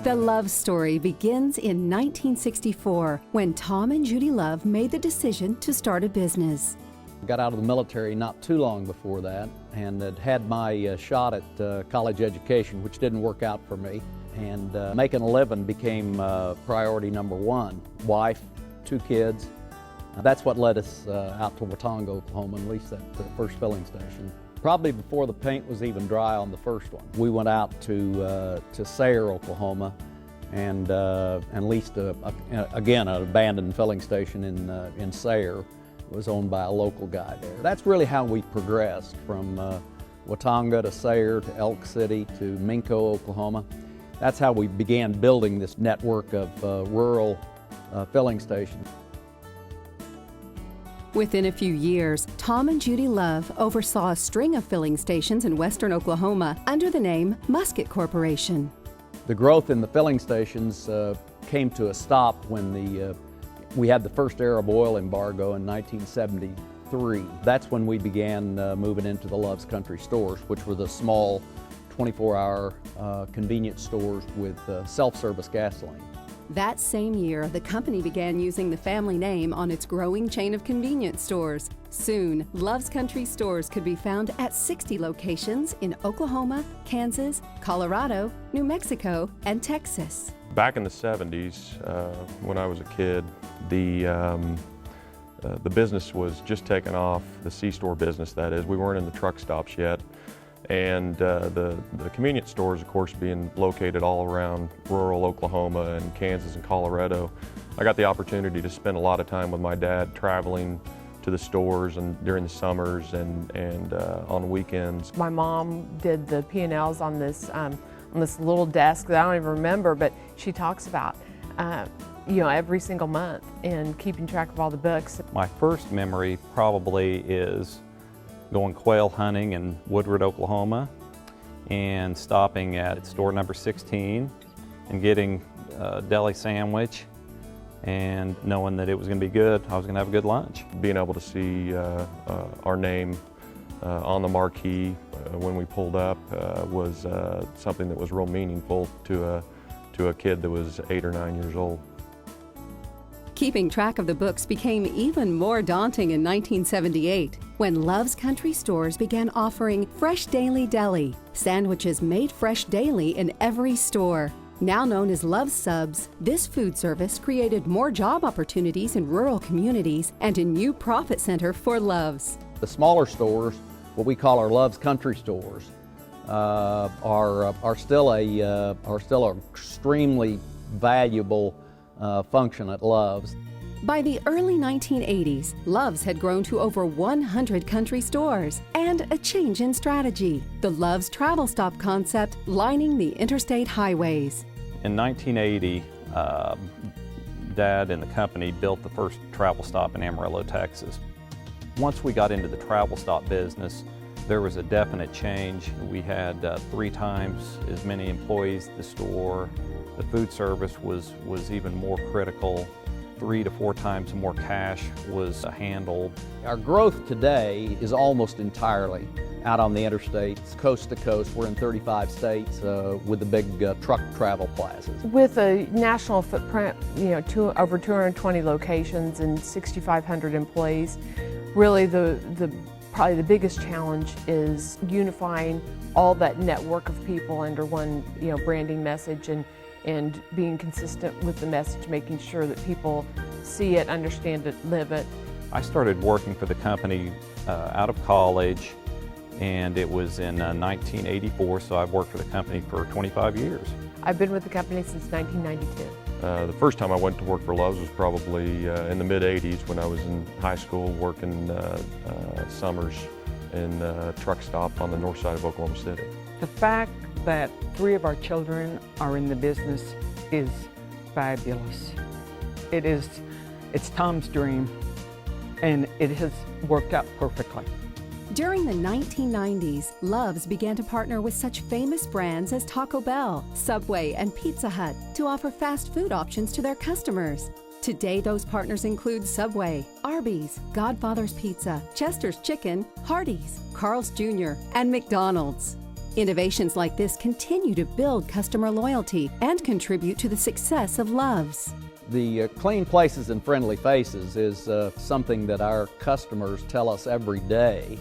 The love story begins in 1964 when Tom and Judy Love made the decision to start a business. Got out of the military not too long before that and had my shot at college education, which didn't work out for me. And making a living became priority number one. Wife, 2 kids. That's what led us out to Watonga, Oklahoma, and leased that first filling station. Probably before the paint was even dry on the first one. We went out to Sayre, Oklahoma, and leased again an abandoned filling station in Sayre. It was owned by a local guy there. That's really how we progressed from Watonga to Sayre to Elk City to Minco, Oklahoma. That's how we began building this network of rural filling stations. Within a few years, Tom and Judy Love oversaw a string of filling stations in western Oklahoma under the name Musket Corporation. The growth in the filling stations came to a stop when we had the first Arab oil embargo in 1973. That's when we began moving into the Love's Country stores, which were the small 24-hour convenience stores with self-service gasoline. That same year, the company began using the family name on its growing chain of convenience stores. Soon, Love's Country stores could be found at 60 locations in Oklahoma, Kansas, Colorado, New Mexico, and Texas. Back in the 70s, when I was a kid, the business was just taking off, the C-store business that is. We weren't in the truck stops yet. And the convenience stores, of course, being located all around rural Oklahoma and Kansas and Colorado, I got the opportunity to spend a lot of time with my dad traveling to the stores and during the summers and on weekends. My mom did the P&Ls on this little desk that I don't even remember, but she talks about every single month and keeping track of all the books. My first memory probably is going quail hunting in Woodward, Oklahoma, and stopping at store number 16 and getting a deli sandwich and knowing that it was going to be good, I was going to have a good lunch. Being able to see our name on the marquee when we pulled up was something that was real meaningful to a kid that was 8 or 9 years old. Keeping track of the books became even more daunting in 1978 when Love's Country stores began offering Fresh Daily Deli, sandwiches made fresh daily in every store. Now known as Love's Subs, this food service created more job opportunities in rural communities and a new profit center for Love's. The smaller stores, what we call our Love's Country stores, are still an extremely valuable function at Love's. By the early 1980s, Love's had grown to over 100 country stores and a change in strategy. The Love's Travel Stop concept lining the interstate highways. In 1980, Dad and the company built the first travel stop in Amarillo, Texas. Once we got into the travel stop business, there was a definite change. We had 3 times as many employees at the store. The food service was even more critical. 3 to 4 times more cash was handled. Our growth today is almost entirely out on the interstates, coast to coast. We're in 35 states with the big truck travel plazas. With a national footprint, over 220 locations and 6,500 employees, really probably the biggest challenge is unifying all that network of people under one branding message and being consistent with the message, making sure that people see it, understand it, live it. I started working for the company out of college, and it was in 1984, so I've worked for the company for 25 years. I've been with the company since 1992. The first time I went to work for Love's was probably in the mid-'80s when I was in high school working summers in a truck stop on the north side of Oklahoma City. The fact that 3 of our children are in the business is fabulous. It's Tom's dream, and it has worked out perfectly. During the 1990s, Love's began to partner with such famous brands as Taco Bell, Subway, and Pizza Hut to offer fast food options to their customers. Today, those partners include Subway, Arby's, Godfather's Pizza, Chester's Chicken, Hardee's, Carl's Jr., and McDonald's. Innovations like this continue to build customer loyalty and contribute to the success of Love's. The clean places and friendly faces is something that our customers tell us every day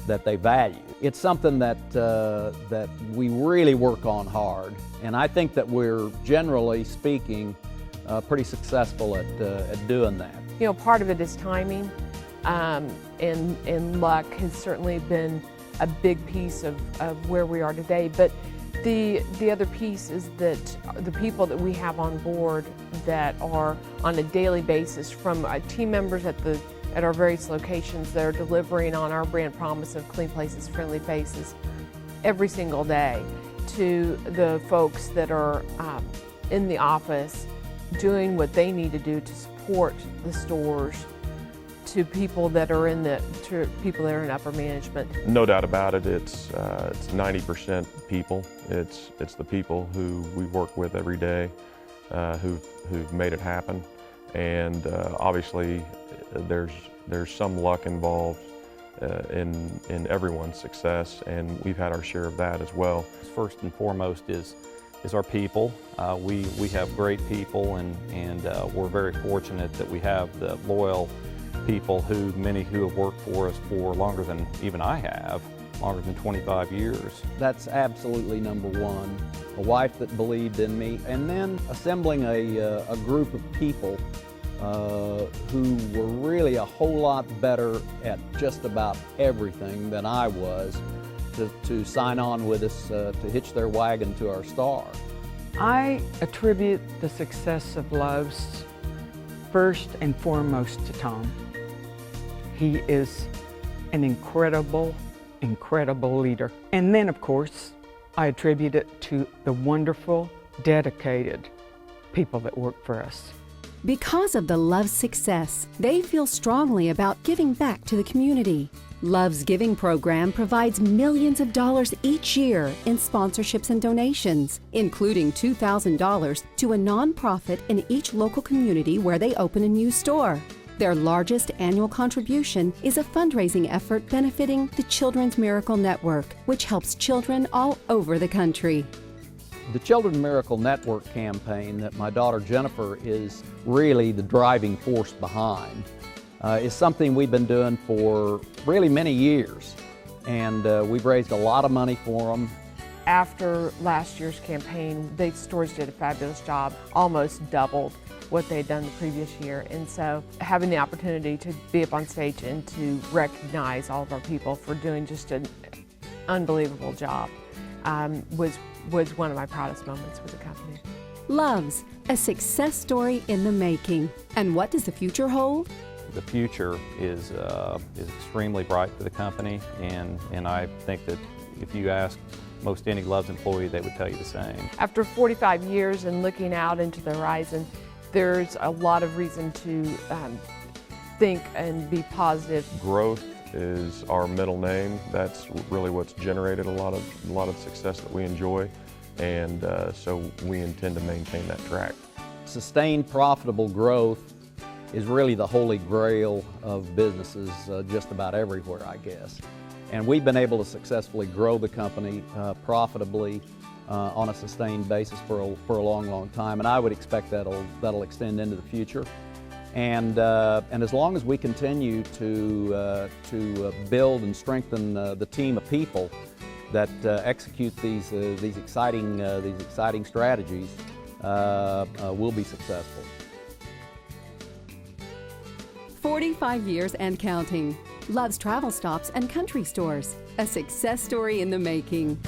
that they value. It's something that we really work on hard, and I think that we're, generally speaking, pretty successful at doing that. You know, part of it is timing, and luck has certainly been a big piece of where we are today. But the other piece is that the people that we have on board that are on a daily basis, from team members at our various locations that are delivering on our brand promise of clean places, friendly faces every single day, to the folks that are in the office doing what they need to do to support the stores, to people that are in upper management. No doubt about it, it's 90% people. It's the people who we work with every day who've made it happen, and obviously there's some luck involved in everyone's success, and we've had our share of that as well. First and foremost is our people. We have great people, and we're very fortunate that we have the loyal people many who have worked for us for longer than even I have, longer than 25 years. That's absolutely number one. A wife that believed in me, and then assembling a group of people who were really a whole lot better at just about everything than I was to sign on with us, to hitch their wagon to our star. I attribute the success of Love's first and foremost to Tom. He is an incredible, incredible leader. And then, of course, I attribute it to the wonderful, dedicated people that work for us. Because of the Love's success, they feel strongly about giving back to the community. Love's Giving program provides millions of dollars each year in sponsorships and donations, including $2,000 to a nonprofit in each local community where they open a new store. Their largest annual contribution is a fundraising effort benefiting the Children's Miracle Network, which helps children all over the country. The Children's Miracle Network campaign that my daughter Jennifer is really the driving force behind is something we've been doing for really many years, and we've raised a lot of money for them. After last year's campaign, the stores did a fabulous job, almost doubled what they had done the previous year, and so having the opportunity to be up on stage and to recognize all of our people for doing just an unbelievable job was one of my proudest moments with the company. Love's, a success story in the making. And what does the future hold? The future is extremely bright for the company, and I think that if you ask most any Love's employee, they would tell you the same. After 45 years and looking out into the horizon, there's a lot of reason to think and be positive. Growth is our middle name. That's really what's generated a lot of success that we enjoy, and so we intend to maintain that track. Sustained profitable growth is really the holy grail of businesses just about everywhere, I guess. And we've been able to successfully grow the company profitably on a sustained basis for a long, long time, and I would expect that'll extend into the future. And as long as we continue to build and strengthen the team of people that execute these exciting strategies, we'll be successful. 45 years and counting. Love's Travel Stops and Country Stores, a success story in the making.